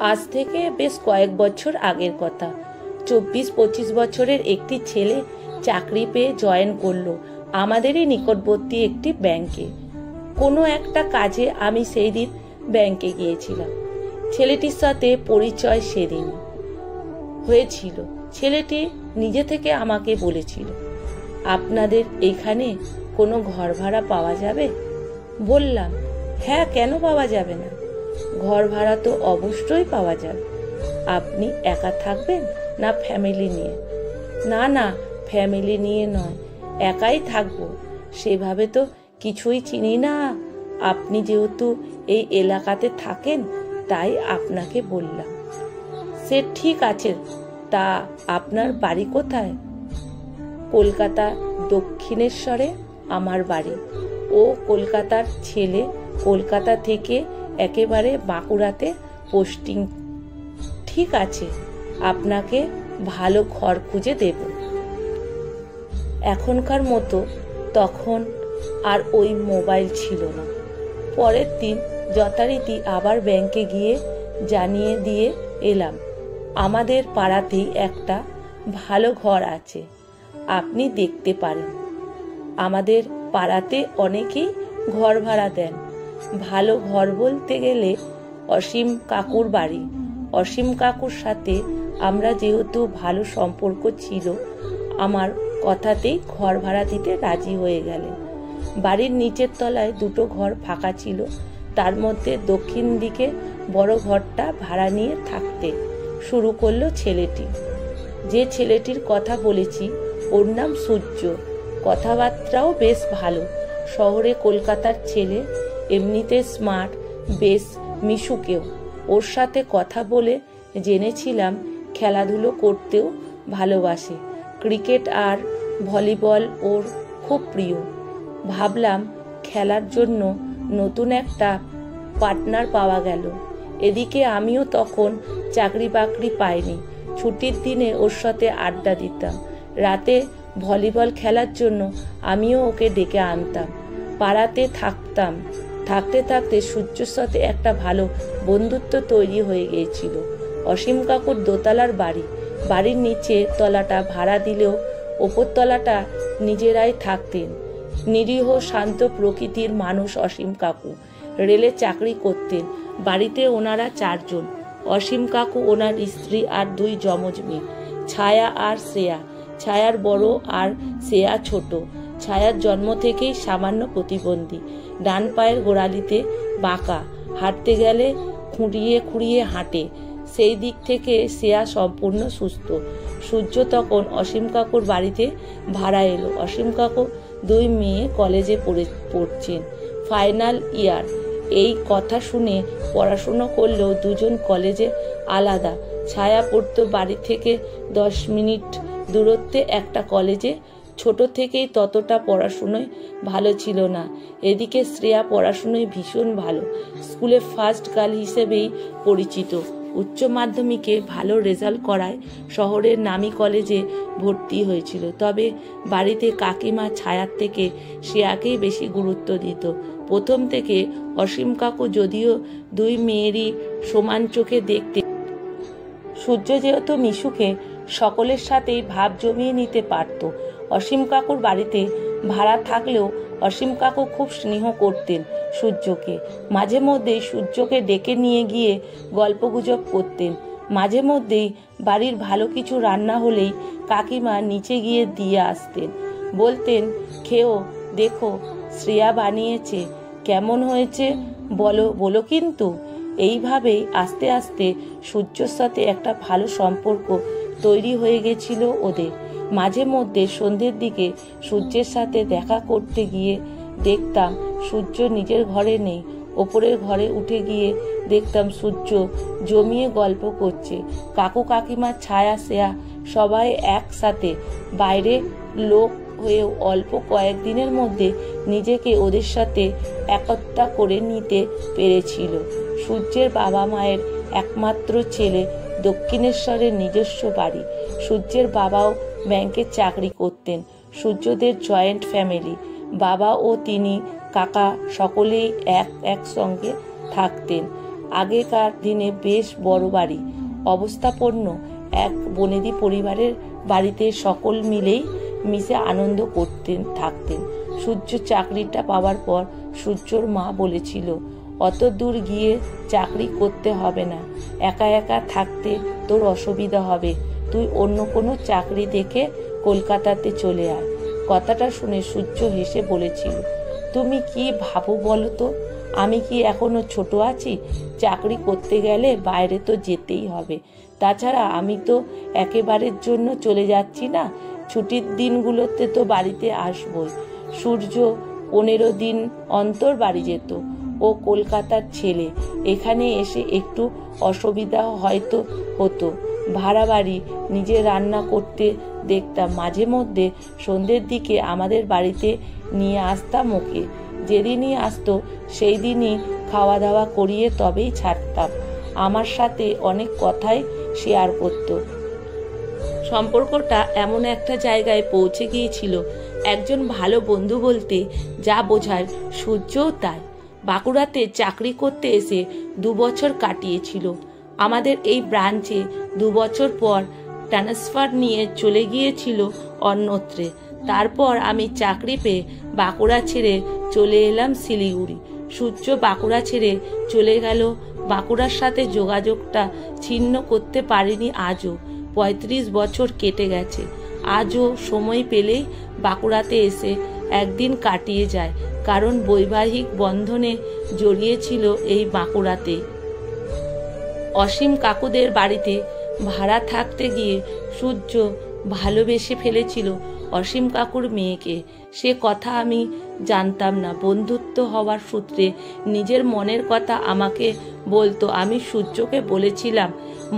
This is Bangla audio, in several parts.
আজ থেকে বেশ কয়েক বছর আগের কথা। 24-25 বছরের একটি ছেলে চাকরি পেয়ে জয়েন করলো আমাদেরই নিকটবর্তী একটি ব্যাংকে। কোনো একটা কাজে আমি সেই দিন ব্যাংকে গিয়েছিলাম। ছেলেটির সাথে পরিচয় সেদিন হয়েছিল। ছেলেটি নিজে থেকে আমাকে বলেছিল, আপনাদের এখানে কোনো ঘর ভাড়া পাওয়া যাবে? বললাম, হ্যাঁ, কেন পাওয়া যাবে না, ঘর ভাড়া তো অবশ্যই পাওয়া যাবে। আপনি একা থাকবেন না ফ্যামিলি নিয়ে? না না, ফ্যামিলি নিয়ে নয়, একাই থাকবো। সেভাবে তো কিছুই চিনি না, আপনি যেহেতু এই এলাকাতে থাকেন তাই আপনাকে বললাম। সে ঠিক আছে, তা আপনার বাড়ি কোথায়? কলকাতা দক্ষিণেশ্বরে আমার বাড়ি। ও কলকাতার ছেলে, কলকাতা থেকে একেবারে বাঁকুড়াতে পোস্টিং। ঠিক আছে, আপনাকে ভালো ঘর খুঁজে দেব। এখনকার মতো তখন আর ওই মোবাইল ছিল না। পরের দিন যথারীতি আবার ব্যাংকে গিয়ে জানিয়ে দিয়ে এলাম, আমাদের পাড়াতেই একটা ভালো ঘর আছে, আপনি দেখতে পারেন। আমাদের পাড়াতে অনেকেই ঘর ভাড়া দেন। ভালো ঘর বলতে গেলে অসীম কাকুর বাড়ি। অসীম কাকুর সাথে আমরা যেহেতু ভালো সম্পর্ক ছিল, আমার কথাতেই ঘর ভাড়া দিতে রাজি হয়ে গেলেন। বাড়ির নিচের তলায় দুটো ঘর ফাঁকা ছিল, তার মধ্যে দক্ষিণ দিকে বড় ঘরটা ভাড়া নিয়ে থাকতে শুরু করলো ছেলেটি। যে ছেলেটির কথা বলেছি ওর নাম সূর্য। কথাবার্তাও বেশ ভালো। শহরে কলকাতার ছেলে, এমনিতে স্মার্ট, বেশ মিশুকেও। ওর সাথে কথা বলে জেনেছিলাম খেলাধুলো করতেও ভালোবাসে। ক্রিকেট আর ভলিবল ওর খুব প্রিয়। ভাবলাম খেলার জন্য নতুন একটা পার্টনার পাওয়া গেল। এদিকে আমিও তখন চাকরি বাকরি পাইনি। ছুটির দিনে ওর সাথে আড্ডা দিতাম। রাতে ভলিবল খেলার জন্য আমিও ওকে ডেকে আনতাম। পাড়াতে থাকতাম। থাকতে থাকতে সূর্যর সাথে একটা ভালো বন্ধুত্ব তৈরি হয়ে গিয়েছিল। অসীম কাকুর দোতলার বাড়ি। বাড়ির নিচে তলাটা ভাড়া দিলেও ওপর তলাটা নিজেরাই থাকতেন। নিরীহ শান্ত প্রকৃতির মানুষ অসীম কাকু। রেলে চাকরি করতেন। বাড়িতে ওনারা 4 জন। অসীম কাকু, ওনার স্ত্রী আর 2 যমজ মেয়ে, ছায়া আর শ্রেয়া। ছায়ার বড় আর শ্রেয়া ছোট। ছায়ার জন্ম থেকেই সামান্য প্রতিবন্ধী। ডান পায়ের গোড়ালিতে বাঁকা, হাঁটতে গেলে খুঁড়িয়ে খুঁড়িয়ে হাঁটে। সেই দিক থেকে শ্রেয়া সম্পূর্ণ সুস্থ। সূর্য তখন অসীম কাকুর বাড়িতে ভাড়া এলো। অসীম কাকু 2 মেয়ে কলেজে পড়ছেন, ফাইনাল ইয়ার। এই কথা শুনে পড়াশুনো করলেও 2 জন কলেজে আলাদা। ছায়া পড়তো বাড়ি থেকে 10 মিনিট দূরত্বে একটা কলেজে। ছোট থেকেই ততটা পড়াশুনোয় ভালো ছিল না। এদিকে শ্রেয়া পড়াশুনোয় ভীষণ ভালো। স্কুলে ফার্স্ট গার্ল হিসেবেই পরিচিত। উচ্চ মাধ্যমিকে ভালো রেজাল্ট করায় শহরের নামী কলেজে ভর্তি হয়েছিল। তবে বাড়িতে কাকিমা ছায়ার থেকে শ্রেয়াকেই বেশি গুরুত্ব দিত। প্রথম থেকে অসীম কাকু যদিও 2 মেয়েরই সমান চোখে দেখতে। সূর্য যেহেতু মিশুকে সকলের সাথেই ভাব জমিয়ে নিতে পারত। অসীম কাকুর বাড়িতে ভাড়া থাকলেও অসীম কাকু খুব স্নেহ করতেন সূর্যকে। মাঝে মধ্যেই সূর্যকে ডেকে নিয়ে গিয়ে গল্পগুজব করতেন। মাঝে মধ্যেই বাড়ির ভালো কিছু রান্না হলেই কাকিমা নিচে গিয়ে দিয়ে আসতেন। বলতেন, খেও, দেখো শ্রেয়া বানিয়েছে, কেমন হয়েছে বলো কিন্তু। এইভাবেই আস্তে আস্তে সূর্যর সাথে একটা ভালো সম্পর্ক তৈরি হয়ে গেছিল ওদের। মাঝে মধ্যে সন্ধ্যের দিকে সূর্যের সাথে দেখা করতে গিয়ে দেখতাম সূর্য নিজের ঘরে নেই। ওপরের ঘরে উঠে গিয়ে দেখতাম সূর্য জমিয়ে গল্প করছে। কাকু কাকিমা ছায়া শ্রেয়া সবাই একসাথে। বাইরে লোক হয়েও অল্প কয়েকদিনের মধ্যে নিজেকে ওদের সাথে একত্রা করে নিতে পেরেছিল। সূর্যের বাবা মায়ের একমাত্র ছেলে, দক্ষিণেশ্বরের নিজস্ব বাড়ি। সূর্যের বাবাও ব্যাংকে চাকরি করতেন। সূর্যদের জয়েন্ট ফ্যামিলি। বাবা ও তিনি কাকা সকলেই একসঙ্গে থাকতেন। আগেকার দিনে বেশ বড় বাড়ি, অবস্থাপন্ন এক বনেদি পরিবারের বাড়িতে সকল মিলেই মিশে আনন্দ করতেন থাকতেন। সূর্য চাকরিটা পাওয়ার পর সূর্যর মা বলেছিল, অত দূর গিয়ে চাকরি করতে হবে না, একা একা থাকতে তোর অসুবিধা হবে, তুই অন্য কোনো চাকরি দেখে কলকাতাতে চলে আয়। কথাটা শুনে সূর্য হেসে বলেছিল, তুমি কি ভাবো বলো তো, আমি কি এখনো ছোট আছি? চাকরি করতে গেলে বাইরে তো যেতেই হবে, তাছাড়া আমি তো একেবারের জন্য চলে যাচ্ছি না, ছুটির দিনগুলোতে তো বাড়িতে আসবই। সূর্য 15 দিন অন্তর বাড়ি যেত। ও কলকাতার ছেলে, এখানে এসে একটু অসুবিধা হয়তো হতো। ভাড়া বাড়ি, নিজে রান্না করতে দেখতাম। মাঝে মধ্যে সন্ধ্যের দিকে আমাদের বাড়িতে নিয়ে আসতাম ওকে। যেদিনই আসতো সেই দিনই খাওয়া দাওয়া করিয়ে তবেই ছাড়তাম। আমার সাথে অনেক কথাই শেয়ার করতো। সম্পর্কটা এমন একটা জায়গায় পৌঁছে গিয়েছিল, একজন ভালো বন্ধু বলতে যা বোঝায় সূর্যও তাই। বাঁকুড়াতে চাকরি করতে এসে 2 বছর কাটিয়েছিল। আমাদের এই ব্রাঞ্চে 2 বছর পর ট্রান্সফার নিয়ে চলে গিয়েছিল অন্যত্রে। তারপর আমি চাকরি পেয়ে বাঁকুড়া ছেড়ে চলে এলাম শিলিগুড়ি। সূর্য বাঁকুড়া ছেড়ে চলে গেল। বাঁকুড়ার সাথে যোগাযোগটা ছিন্ন করতে পারিনি আজও। 35 বছর কেটে গেছে। আজও সময় পেলেই বাঁকুড়াতে এসে একদিন কাটিয়ে যায়, কারণ বৈবাহিক বন্ধনে জড়িয়েছিল এই বাঁকুড়াতে। অসীম কাকুদের বাড়িতে ভাড়া থাকতে গিয়ে সূর্য ভালোবেসে ফেলেছিল অসীম কাকুর মেয়েকে। সে কথা আমি জানতাম না। বন্ধুত্ব হওয়ার সূত্রে নিজের মনের কথা আমাকে বলতো। আমি সূর্যকে বলেছিলাম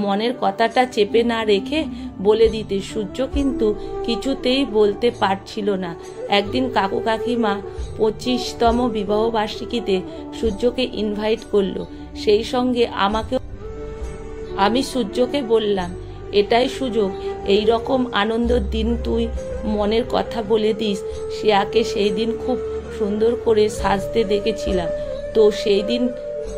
মনের কথাটা চেপে না রেখে বলে দিতে। সূর্য কিন্তু কিছুতেই বলতে পারছিল না। একদিন কাকু কাকিমা 25তম বিবাহ বার্ষিকীতে সূর্যকে ইনভাইট করলো, সেই সঙ্গে আমাকে। আমি সূর্যকে বললাম, এটাই সুযোগ, এই রকম আনন্দের দিন তুই মনের কথা বলে দিস। শ্রেয়াকে সেই দিন খুব সুন্দর করে সাজতে দেখেছিলাম। তো সেই দিন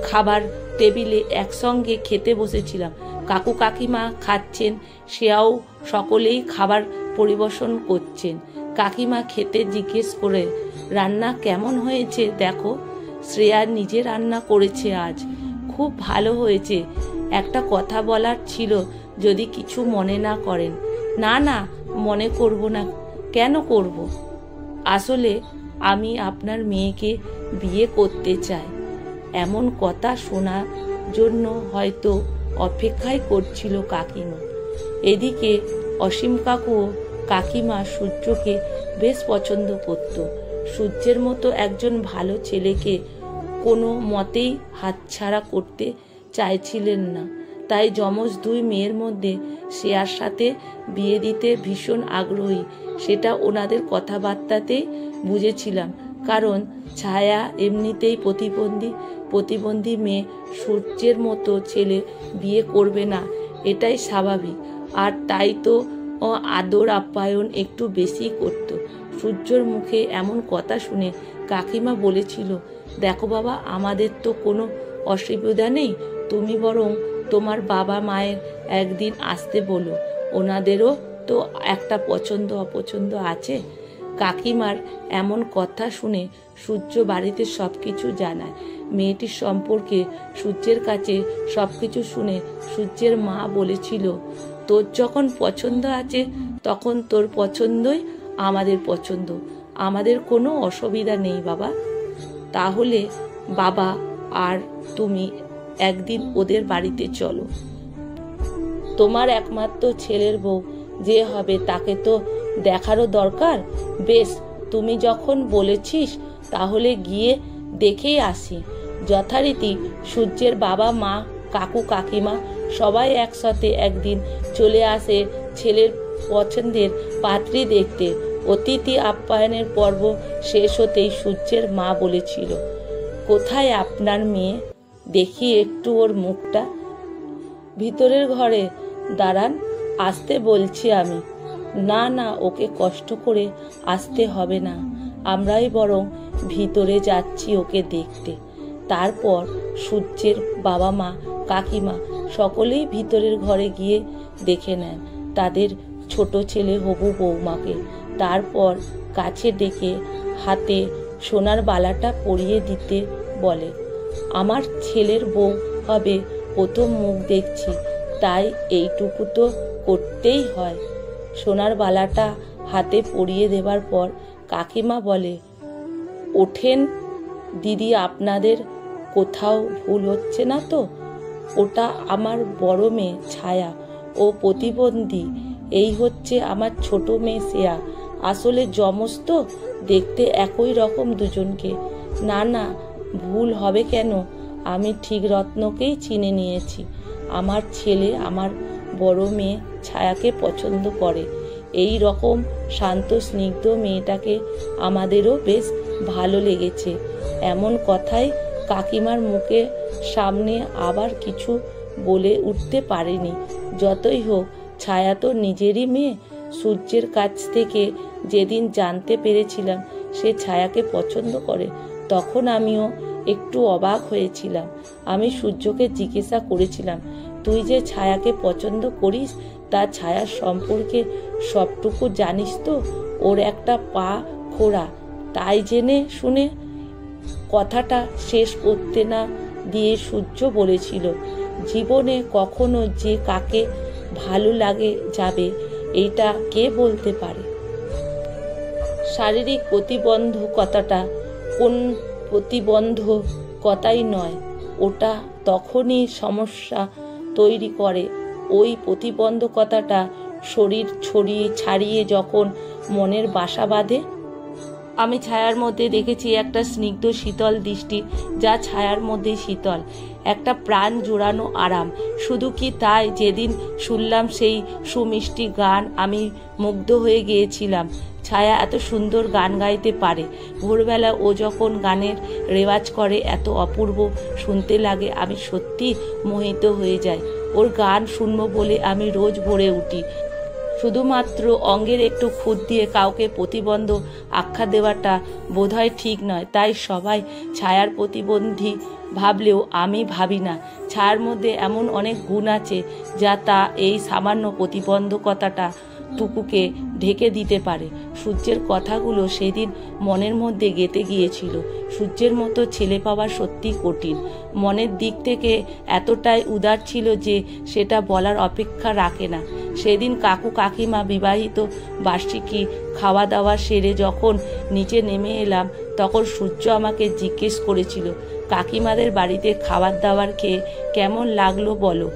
খাবার টেবিলে একসঙ্গে খেতে বসেছিলাম। কাকু কাকিমা খাচ্ছেন, শ্রেয়াও, সকলেই খাবার পরিবেশন করছেন। কাকিমা খেতে জিজ্ঞেস করে, রান্না কেমন হয়েছে দেখো। শ্রেয়া নিজে রান্না করেছে আজ, খুব ভালো হয়েছে। একটা কথা বলার ছিল, যদি কিছু মনে না করেন। না না, মনে করব না। কেন করব? আসলে আমি আপনার মেয়েকে বিয়ে করতে চাই। এমন কথা শোনার জন্য হয়তো অপেক্ষাই করছিল কাকিমা। এদিকে অসীম কাকু কাকিমা সূর্যকে বেশ পছন্দ করত। সূর্যের মতো একজন ভালো ছেলেকে কোনো মতেই হাতছাড়া করতে চাইছিলেন না। তাই যমজ 2 মেয়ের মধ্যে শ্রেয়ার সাথে বিয়ে দিতে ভীষণ আগ্রহী, সেটা ওনাদের কথাবার্তাতেই বুঝেছিলাম। কারণ ছায়া এমনিতেই প্রতিবন্ধী মেয়ে, সূর্যের মতো ছেলে বিয়ে করবে না, এটাই স্বাভাবিক। আর তাই তো আদর আপ্যায়ন একটু বেশি করত। সূর্যর মুখে এমন কথা শুনে কাকিমা বলেছিল, দেখো বাবা, আমাদের তো কোনো অসুবিধা নেই, তুমি বরং তোমার বাবা মায়ের একদিন আসতে বলো, ওনাদেরও তো একটা পছন্দ অপছন্দ আছে। কাকিমার এমন কথা শুনে সূর্য বাড়িতে সবকিছু জানায়। মেয়েটির সম্পর্কে সূর্যের কাছে সবকিছু শুনে সূর্যের মা বলেছিল, তোর যখন পছন্দ আছে তখন তোর পছন্দই আমাদের পছন্দ, আমাদের কোনো অসুবিধা নেই বাবা। তাহলে বাবা আর তুমি একদিন ওদের বাড়িতে চলো। তোমার একমাত্র ছেলের বউ যে হবে তাকে তো দেখারও দরকার। বেশ, তুমি যখন বলেছিস তাহলে গিয়ে দেখেই আসি। যথারীতি সূর্যের বাবা মা কাকু কাকিমা সবাই একসাথে একদিন চলে আসে ছেলের পছন্দের পাত্রী দেখতে। অতিথি আপ্যায়নের পর্ব শেষ হতেই সূর্যের মা বলেছিল, কোথায় আপনার মেয়ে, দেখি একটু ওর মুখটা। ভিতরের ঘরে দাঁড়ান, আসতে বলছি আমি। না না, ওকে কষ্ট করে আসতে হবে না, আমরাই বরং ভিতরে যাচ্ছি ওকে দেখতে। তারপর সূর্যের বাবা মা, কাকিমা সকলেই ভিতরের ঘরে গিয়ে দেখে নেন তাদের ছোট ছেলে হবু বৌমাকে। তারপর কাছে ডেকে হাতে সোনার বালাটা পরিয়ে দিতে বলে। আমার ছেলের বউ হবে, প্রথম মুখ দেখছি, তাই এইটুকু তো করতেই হয়। সোনার বালাটা হাতে পরিয়ে দেবার পর কাকিমা বলে, ওঠেন দিদি, আপনাদের কোথাও ভুল হচ্ছে না তো? ওটা আমার বড় মেয়ে ছায়া, ও প্রতিবন্ধী। এই হচ্ছে আমার ছোট মেয়ে শ্রেয়া। আসলে যমজ তো, দেখতে একই রকম দুজনকে। না না, ভুল হবে কেন? আমি ঠিক রত্নকেই চিনে নিয়েছি। আমার ছেলে আমার বড় মেয়ে ছায়াকে পছন্দ করে। এই রকম শান্ত স্নিগ্ধ মেয়েটাকে আমাদেরও বেশ ভালো লেগেছে। এমন কথাই কাকিমার মুখে সামনে আবার কিছু বলে উঠতে পারেনি। যতই হোক, ছায়া তো নিজেরই মেয়ে। সূর্যের কাছ থেকে যেদিন জানতে পেরেছিলাম সে ছায়াকে পছন্দ করে, তখন আমিও একটু অবাক হয়েছিলাম। আমি সূর্যকে জিজ্ঞাসা করেছিলাম, তুই যে ছায়াকে পছন্দ করিস, তা ছায়ার সম্পর্কে সবটুকু জানিস তো? ওর একটা পা খোড়া। তাই জেনে শুনে কথাটা শেষ করতে না দিয়ে সূর্য বলেছিল, জীবনে কখনো যে কাকে ভালো লাগে যাবে, এইটা কে বলতে পারে? শারীরিক প্রতিবন্ধকতাটা কোন প্রতিবন্ধকতাই নয়, ওটা তখনই সমস্যা তৈরি করে। ওই প্রতিবন্ধকতাটা শরীর ছাড়িয়ে যখন মনের বাসা বাঁধে। আমি ছায়ার মধ্যে দেখেছি একটা স্নিগ্ধ শীতল দৃষ্টি, যা ছায়ার মধ্যে শীতল, একটা প্রাণ জোড়ানো আরাম। শুধু কি তাই, যেদিন শুনলাম সেই সুমিষ্টি গান আমি মুগ্ধ হয়ে গিয়েছিলাম। ছায়া এত সুন্দর গান গাইতে পারে। ভোরবেলা ও যখন গানের রেওয়াজ করে এত অপূর্ব শুনতে লাগে, আমি সত্যি মোহিত হয়ে যাই। ওর গান শুনবো বলে আমি রোজ ভোরে উঠি। শুধুমাত্র অঙ্গের একটু খুঁত দিয়ে কাউকে প্রতিবন্ধ আখ্যা দেওয়াটা বোধহয় ঠিক নয়। তাই সবাই ছায়ার প্রতিবন্ধী ভাবলেও আমি ভাবি না। ছায়ার মধ্যে এমন অনেক গুণ আছে যা তা এই সামান্য প্রতিবন্ধকতাটা টুকুকে ঢেকে দিতে পারে। সূর্যের কথাগুলো সেদিন মনের মধ্যে গেঁথে গিয়েছিল। সূর্যের মতো ছেলে পাওয়া সত্যি কঠিন। মনের দিক থেকে এতটাই উদার ছিল যে সেটা বলার অপেক্ষা রাখে না। সেদিন কাকু কাকিমা বিবাহিত বার্ষিকী খাওয়া দাওয়া সেরে যখন নিচে নেমে এলাম, তখন সূর্য আমাকে জিজ্ঞেস করেছিল, কাকিমাদের বাড়িতে খাবার দাবার খেয়ে কেমন লাগলো বলো?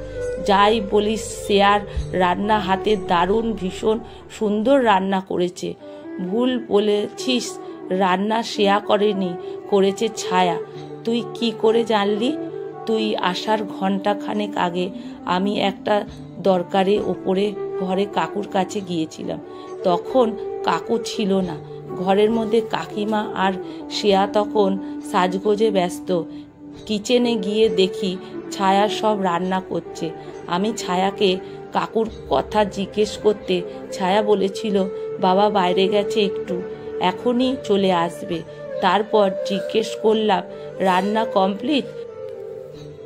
যাই বলিস, শ্রেয়ার রান্না হাতে দারুণ, ভীষণ সুন্দর রান্না করেছে। ভুল বলেছিস, রান্না শ্রেয়া করেনি, করেছে ছায়া। তুই কি করে জানলি? তুই আসার ঘন্টাখানেক আগে আমি একটা দরকারে ওপরে ঘরে কাকুর কাছে গিয়েছিলাম। তখন কাকু ছিল না ঘরের মধ্যে। কাকিমা আর শ্রেয়া তখন সাজগোজে ব্যস্ত। কিচেনে গিয়ে দেখি ছায়া সব রান্না করছে। আমি ছায়াকে কাকুর কথা জিজ্ঞেস করতে ছায়া বলেছিল, বাবা বাইরে গেছে একটু, এখনই চলে আসবে। তারপর জিজ্ঞেস করলাম, রান্না কমপ্লিট?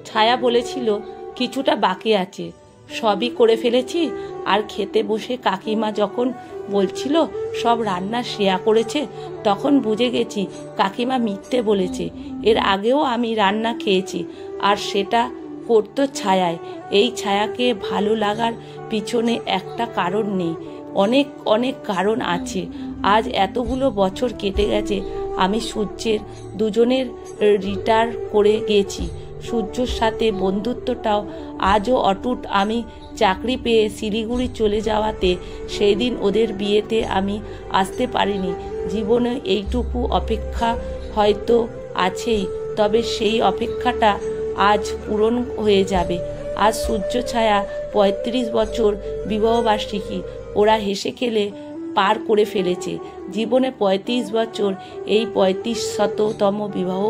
ছায়া বলেছিল, কিছুটা বাকি আছে, সবই করে ফেলেছি। আর খেতে বসে কাকিমা যখন বলছিল সব রান্না শ্রেয়া করেছে, তখন বুঝে গেছি কাকিমা মিথ্যে বলেছে। এর আগেও আমি রান্না খেয়েছি, আর সেটা করতো ছায়ায়। এই ছায়াকে ভালো লাগার পিছনে একটা কারণ নেই, অনেক অনেক কারণ আছে। আজ এতগুলো বছর কেটে গেছে, আমি সূর্যের দুজনের রিটায়ার করে গেছি। সূর্যর সাথে বন্ধুত্বটাও আজও অটুট। আমি চাকরি পেয়ে শিলিগুড়ি চলে যাওয়াতে সেই দিন ওদের বিয়েতে আমি আসতে পারিনি। জীবনে এইটুকু অপেক্ষা হয়তো আছেই, তবে সেই অপেক্ষাটা আজ পূরণ হয়ে যাবে। আজ সূর্য ছায়া ৩৫ বছর বিবাহবার্ষিকী। ওরা হেসে খেলে পার করে ফেলেছে জীবনে ৩৫ বছর। এই ৩৫শততম বিবাহ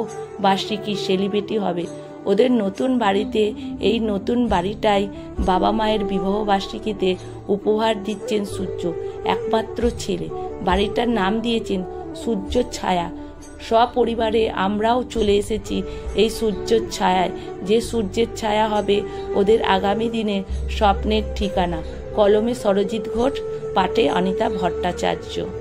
বার্ষিকী সেলিব্রেটি হবে ওদের নতুন বাড়িতে। এই নতুন বাড়িটাই বাবা মায়ের বিবাহ বার্ষিকীতে উপহার দিচ্ছেন সূর্য, একমাত্র ছেলে। বাড়িটার নাম দিয়েছেন সূর্য ছায়া। সপরিবারে আমরাও চলে এসেছি এই সূর্যের ছায়ায়, যে সূর্যের ছায়া হবে ওদের আগামী দিনে স্বপ্নের ঠিকানা। কলমে সরজিৎ ঘোষ, পাঠে অনিতা ভট্টাচার্য।